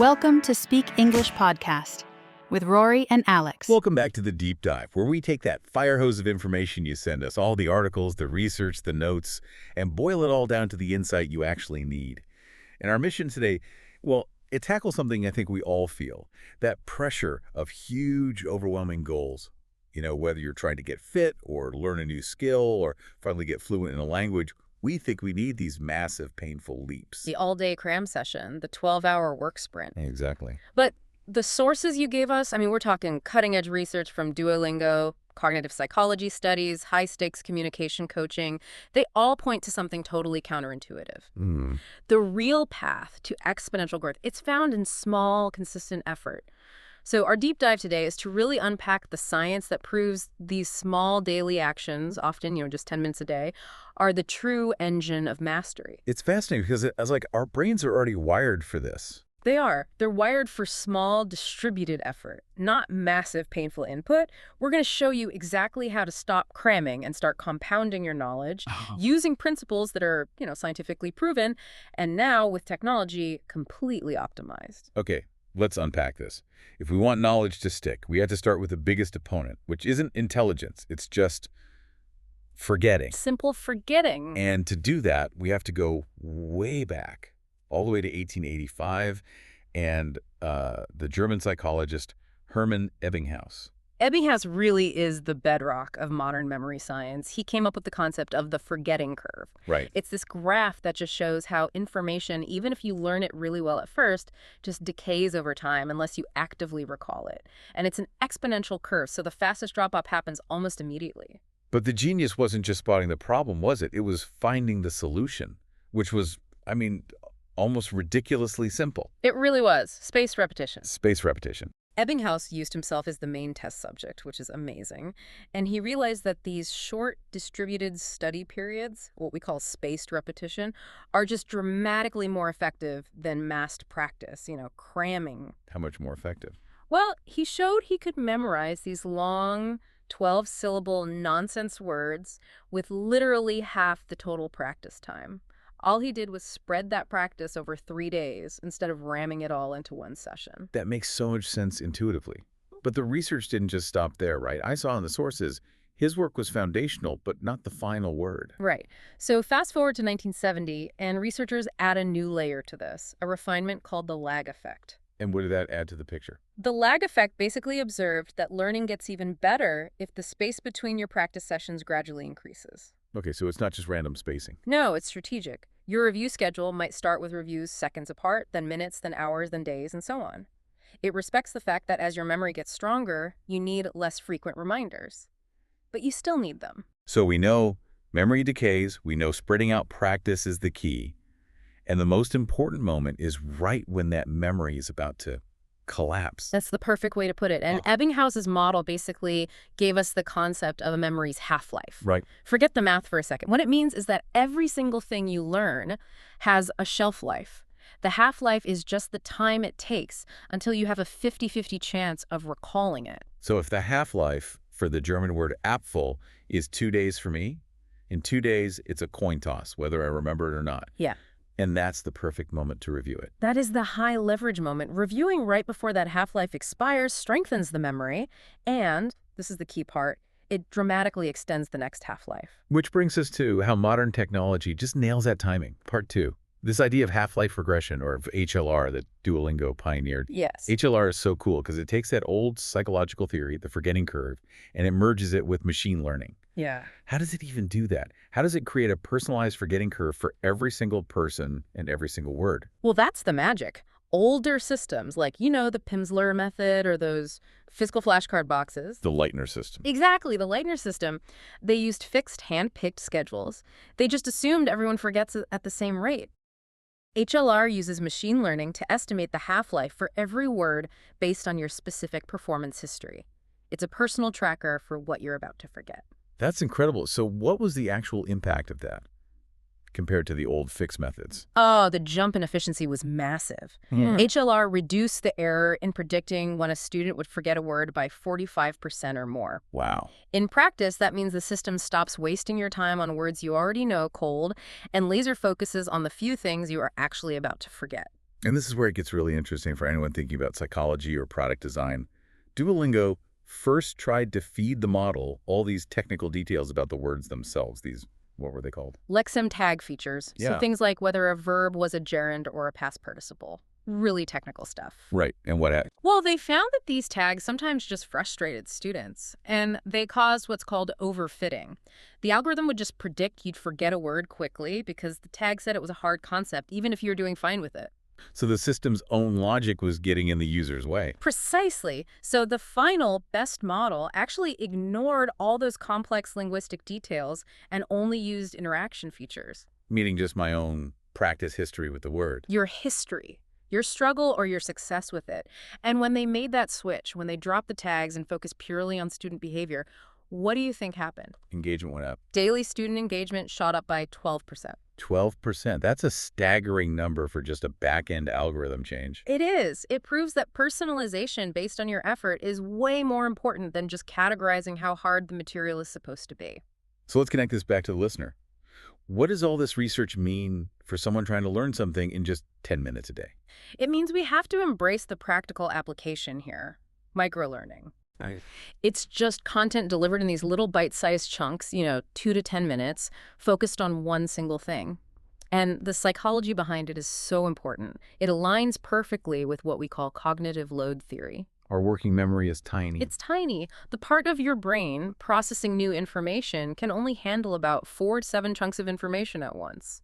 Welcome to Speak English Podcast with Rory and Alex. Welcome back to the Deep Dive, where we take that fire hose of information you send us, all the articles, the research, the notes, and boil it all down to the insight you actually need. And our mission today, well, it tackles something I think we all feel, that pressure of huge, overwhelming goals. You know, whether you're trying to get fit or learn a new skill or finally get fluent in a language, we think we need these massive, painful leaps. The all-day cram session, the 12-hour work sprint. Exactly. But the sources you gave us, we're talking cutting-edge research from Duolingo, cognitive psychology studies, high-stakes communication coaching. They all point to something totally counterintuitive. The real path to exponential growth, it's found in small, consistent effort. So our deep dive today is to really unpack the science that proves these small daily actions, often, just 10 minutes a day, are the true engine of mastery. It's fascinating because it's like our brains are already wired for this. They are. They're wired for small, distributed effort, not massive, painful input. We're going to show you exactly how to stop cramming and start compounding your knowledge using principles that are, scientifically proven, and now, with technology, completely optimized. Okay, let's unpack this. If we want knowledge to stick, we have to start with the biggest opponent, which isn't intelligence. It's just forgetting. Simple forgetting. And to do that, we have to go way back, all the way to 1885, and the German psychologist Hermann Ebbinghaus. Ebbinghaus really is the bedrock of modern memory science. He came up with the concept of the forgetting curve. Right. It's this graph that just shows how information, even if you learn it really well at first, just decays over time unless you actively recall it. And it's an exponential curve, so the fastest drop-off happens almost immediately. But the genius wasn't just spotting the problem, was it? It was finding the solution, which was, almost ridiculously simple. It really was. Spaced repetition. Spaced repetition. Ebbinghaus used himself as the main test subject, which is amazing. And he realized that these short distributed study periods, what we call spaced repetition, are just dramatically more effective than massed practice, cramming. How much more effective? Well, he showed he could memorize these long 12-syllable nonsense words with literally half the total practice time. All he did was spread that practice over 3 days instead of ramming it all into one session. That makes so much sense intuitively. But the research didn't just stop there, right? I saw in the sources, his work was foundational, but not the final word. Right. So fast forward to 1970, and researchers add a new layer to this, a refinement called the lag effect. And what did that add to the picture? The lag effect basically observed that learning gets even better if the space between your practice sessions gradually increases. Okay, so it's not just random spacing. No, it's strategic. Your review schedule might start with reviews seconds apart, then minutes, then hours, then days, and so on. It respects the fact that as your memory gets stronger, you need less frequent reminders. But you still need them. So we know memory decays, we know spreading out practice is the key, and the most important moment is right when that memory is about to collapse. That's the perfect way to put it. And Ebbinghaus's model basically gave us the concept of a memory's half-life. Right. Forget the math for a second. What it means is that every single thing you learn has a shelf life. The half-life is just the time it takes until you have a 50-50 chance of recalling it. So if the half-life for the German word Apfel is 2 days for me, in 2 days it's a coin toss, whether I remember it or not. Yeah. And that's the perfect moment to review it. That is the high leverage moment. Reviewing right before that half-life expires strengthens the memory, and, this is the key part, it dramatically extends the next half-life. Which brings us to how modern technology just nails that timing. Part 2. This idea of half-life regression, or of HLR, that Duolingo pioneered. Yes. HLR is so cool because it takes that old psychological theory, the forgetting curve, and it merges it with machine learning. Yeah. How does it even do that? How does it create a personalized forgetting curve for every single person and every single word? Well, that's the magic. Older systems, like, the Pimsleur method or those physical flashcard boxes. The Leitner system. Exactly, the Leitner system. They used fixed, hand-picked schedules. They just assumed everyone forgets at the same rate. HLR uses machine learning to estimate the half-life for every word based on your specific performance history. It's a personal tracker for what you're about to forget. That's incredible. So what was the actual impact of that compared to the old fixed methods? Oh, the jump in efficiency was massive. HLR reduced the error in predicting when a student would forget a word by 45% or more. Wow. In practice, that means the system stops wasting your time on words you already know cold and laser focuses on the few things you are actually about to forget. And this is where it gets really interesting for anyone thinking about psychology or product design. Duolingo first tried to feed the model all these technical details about the words themselves. These, what were they called? Lexem tag features. So Yeah. things like whether a verb was a gerund or a past participle. Really technical stuff. Right. And what happened? Well, they found that these tags sometimes just frustrated students, and they caused what's called overfitting. The algorithm would just predict you'd forget a word quickly because the tag said it was a hard concept, even if you were doing fine with it. So the system's own logic was getting in the user's way. Precisely. So the final best model actually ignored all those complex linguistic details and only used interaction features. Meaning just my own practice history with the word. Your history, your struggle or your success with it. And when they made that switch, when they dropped the tags and focused purely on student behavior, what do you think happened? Engagement went up. Daily student engagement shot up by 12%. 12%. That's a staggering number for just a back-end algorithm change. It is. It proves that personalization based on your effort is way more important than just categorizing how hard the material is supposed to be. So let's connect this back to the listener. What does all this research mean for someone trying to learn something in just 10 minutes a day? It means we have to embrace the practical application here, microlearning. It's just content delivered in these little bite-sized chunks, 2 to 10 minutes, focused on one single thing. And the psychology behind it is so important. It aligns perfectly with what we call cognitive load theory. Our working memory is tiny. It's tiny. The part of your brain processing new information can only handle about 4 to 7 chunks of information at once.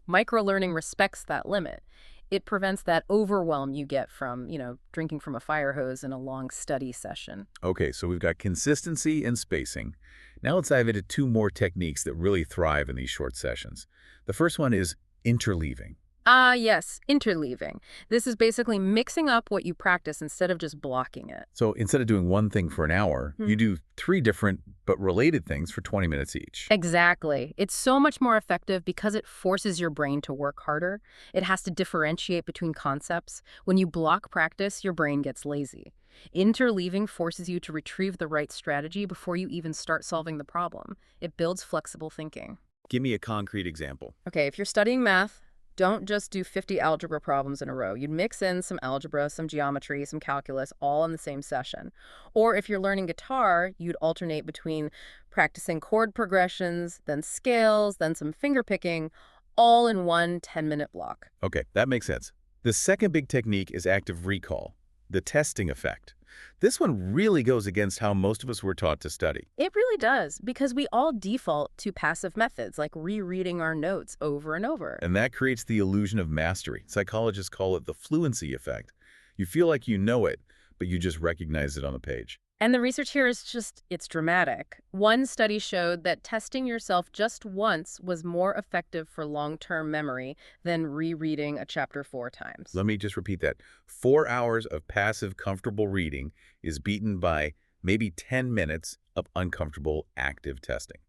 Microlearning respects that limit. It prevents that overwhelm you get from, drinking from a fire hose in a long study session. Okay, so we've got consistency and spacing. Now let's dive into 2 more techniques that really thrive in these short sessions. The first one is interleaving. Yes, interleaving. This is basically mixing up what you practice instead of just blocking it. So instead of doing one thing for an hour, you do 3 different but related things for 20 minutes each. Exactly. It's so much more effective because it forces your brain to work harder. It has to differentiate between concepts. When you block practice, your brain gets lazy. Interleaving forces you to retrieve the right strategy before you even start solving the problem. It builds flexible thinking. Give me a concrete example. Okay, if you're studying math, don't just do 50 algebra problems in a row. You'd mix in some algebra, some geometry, some calculus, all in the same session. Or if you're learning guitar, you'd alternate between practicing chord progressions, then scales, then some finger picking, all in one 10-minute block. Okay, that makes sense. The second big technique is active recall, the testing effect. This one really goes against how most of us were taught to study. It really does, because we all default to passive methods like rereading our notes over and over. And that creates the illusion of mastery. Psychologists call it the fluency effect. You feel like you know it, but you just recognize it on the page. And the research here is it's dramatic. One study showed that testing yourself just once was more effective for long-term memory than rereading a chapter 4 times. Let me just repeat that. 4 hours of passive, comfortable reading is beaten by maybe 10 minutes of uncomfortable, active testing.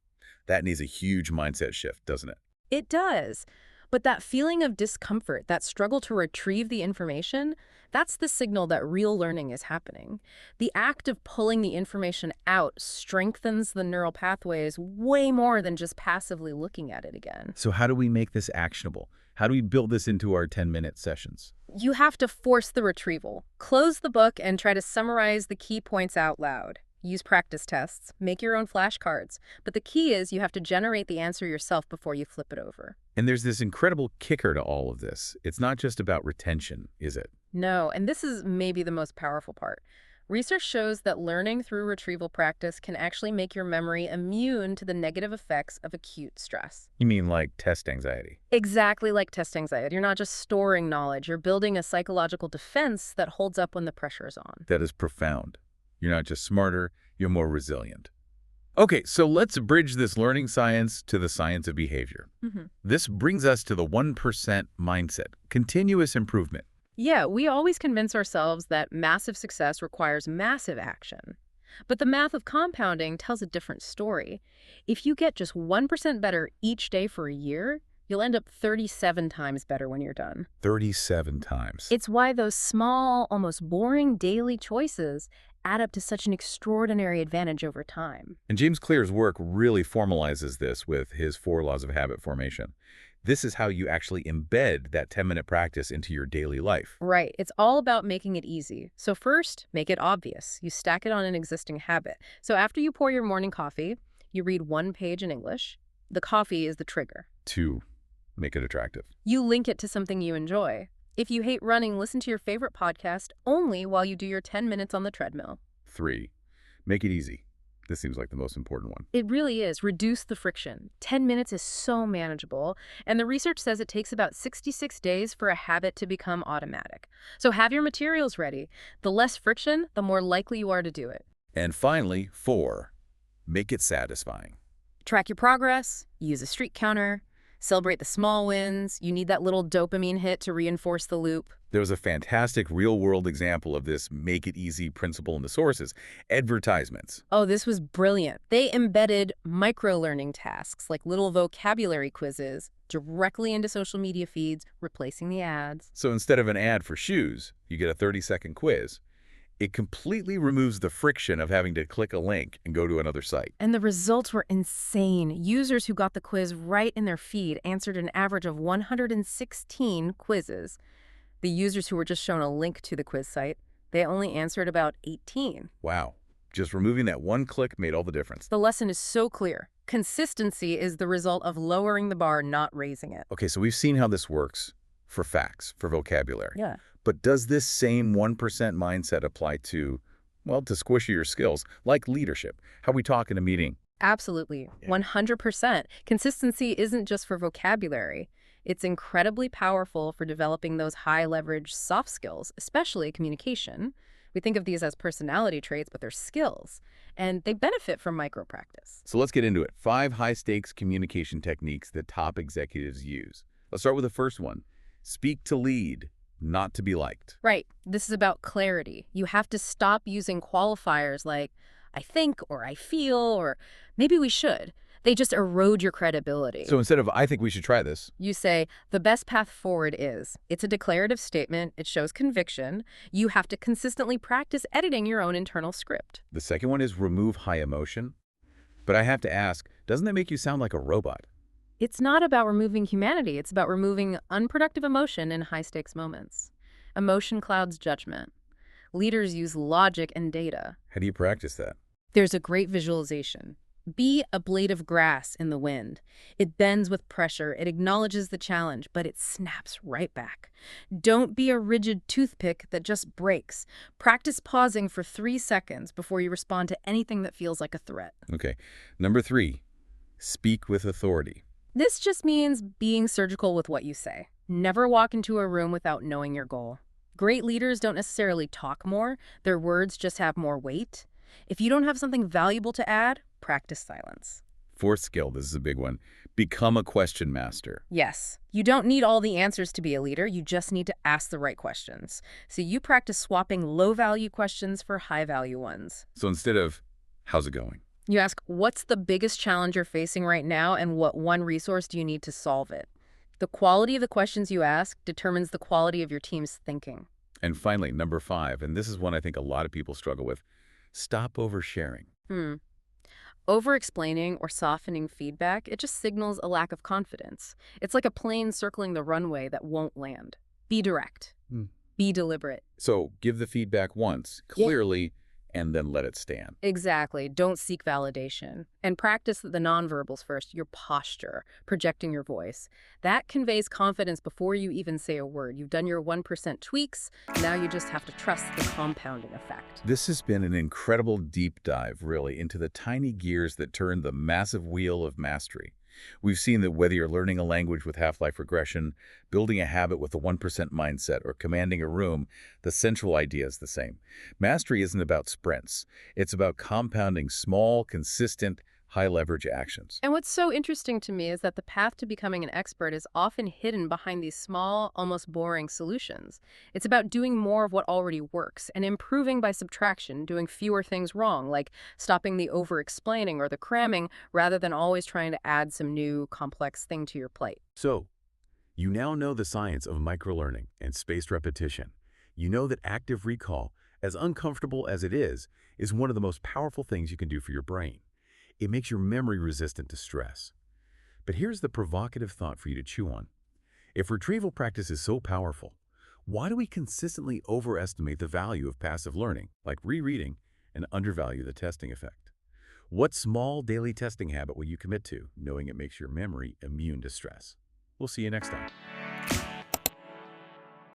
That needs a huge mindset shift, doesn't it? It does. But that feeling of discomfort, that struggle to retrieve the information, that's the signal that real learning is happening. The act of pulling the information out strengthens the neural pathways way more than just passively looking at it again. So how do we make this actionable? How do we build this into our 10-minute sessions? You have to force the retrieval. Close the book and try to summarize the key points out loud. Use practice tests. Make your own flashcards. But the key is you have to generate the answer yourself before you flip it over. And there's this incredible kicker to all of this. It's not just about retention, is it? No, and this is maybe the most powerful part. Research shows that learning through retrieval practice can actually make your memory immune to the negative effects of acute stress. You mean like test anxiety? Exactly like test anxiety. You're not just storing knowledge. You're building a psychological defense that holds up when the pressure is on. That is profound. You're not just smarter, you're more resilient. Okay, so let's bridge this learning science to the science of behavior. This brings us to the 1% mindset, continuous improvement. Yeah, we always convince ourselves that massive success requires massive action. But the math of compounding tells a different story. If you get just 1% better each day for a year, you'll end up 37 times better when you're done. 37 times. It's why those small, almost boring daily choices add up to such an extraordinary advantage over time. And James Clear's work really formalizes this with his 4 laws of habit formation. This is how you actually embed that 10-minute practice into your daily life. Right. It's all about making it easy. So first, make it obvious. You stack it on an existing habit. So after you pour your morning coffee, you read one page in English. The coffee is the trigger. 2, make it attractive. You link it to something you enjoy. If you hate running, listen to your favorite podcast only while you do your 10 minutes on the treadmill. 3, make it easy. This seems like the most important one. It really is. Reduce the friction. 10 minutes is so manageable, and the research says it takes about 66 days for a habit to become automatic. So have your materials ready. The less friction, the more likely you are to do it. And finally, 4, make it satisfying. Track your progress, use a streak counter, celebrate the small wins. You need that little dopamine hit to reinforce the loop. There was a fantastic real-world example of this make it easy principle in the sources: advertisements. Oh, this was brilliant. They embedded microlearning tasks like little vocabulary quizzes directly into social media feeds, replacing the ads. So instead of an ad for shoes, you get a 30-second quiz. It completely removes the friction of having to click a link and go to another site. And the results were insane. Users who got the quiz right in their feed answered an average of 116 quizzes. The users who were just shown a link to the quiz site, they only answered about 18. Wow. Just removing that one click made all the difference. The lesson is so clear. Consistency is the result of lowering the bar, not raising it. Okay, so we've seen how this works for facts, for vocabulary. Yeah. But does this same 1% mindset apply to, well, to squishier skills like leadership, how we talk in a meeting? Absolutely. Yeah. 100%. Consistency isn't just for vocabulary. It's incredibly powerful for developing those high-leverage soft skills, especially communication. We think of these as personality traits, but they're skills, and they benefit from micro-practice. So let's get into it. 5 high-stakes communication techniques that top executives use. Let's start with the first one. Speak to lead, not to be liked. Right. This is about clarity. You have to stop using qualifiers like, I think, or I feel, or maybe we should. They just erode your credibility. So instead of, I think we should try this, You say, the best path forward is. It's a declarative statement. It shows conviction. You have to consistently practice editing your own internal script. the second one is remove high emotion. But I have to ask, doesn't that make you sound like a robot? It's not about removing humanity. It's about removing unproductive emotion in high-stakes moments. Emotion clouds judgment. Leaders use logic and data. How do you practice that? There's a great visualization. Be a blade of grass in the wind. It bends with pressure, it acknowledges the challenge, but it snaps right back. Don't be a rigid toothpick that just breaks. Practice pausing for 3 seconds before you respond to anything that feels like a threat. Okay. Number 3, speak with authority. This just means being surgical with what you say. Never walk into a room without knowing your goal. Great leaders don't necessarily talk more, their words just have more weight. If you don't have something valuable to add, practice silence. 4th skill, this is a big one. Become a question master. Yes, you don't need all the answers to be a leader, you just need to ask the right questions. So you practice swapping low-value questions for high-value ones. So instead of, how's it going? You ask, what's the biggest challenge you're facing right now, and what one resource do you need to solve it? The quality of the questions you ask determines the quality of your team's thinking. And finally, number 5, and this is one I think a lot of people struggle with, stop oversharing. Over-explaining or softening feedback, it just signals a lack of confidence. It's like a plane circling the runway that won't land. Be direct. Be deliberate. So give the feedback once, clearly, and then let it stand. Exactly. Don't seek validation. And practice the nonverbals first, your posture, projecting your voice. That conveys confidence before you even say a word. You've done your 1% tweaks. Now you just have to trust the compounding effect. This has been an incredible deep dive, really, into the tiny gears that turn the massive wheel of mastery. We've seen that whether you're learning a language with half-life regression, building a habit with a 1% mindset, or commanding a room, the central idea is the same. Mastery isn't about sprints. It's about compounding small, consistent, high-leverage actions. And what's so interesting to me is that the path to becoming an expert is often hidden behind these small, almost boring solutions. It's about doing more of what already works and improving by subtraction, doing fewer things wrong, like stopping the over-explaining or the cramming, rather than always trying to add some new, complex thing to your plate. So, you now know the science of microlearning and spaced repetition. You know that active recall, as uncomfortable as it is one of the most powerful things you can do for your brain. It makes your memory resistant to stress. But here's the provocative thought for you to chew on. If retrieval practice is so powerful, why do we consistently overestimate the value of passive learning, like rereading, and undervalue the testing effect? What small daily testing habit will you commit to, knowing it makes your memory immune to stress? We'll see you next time.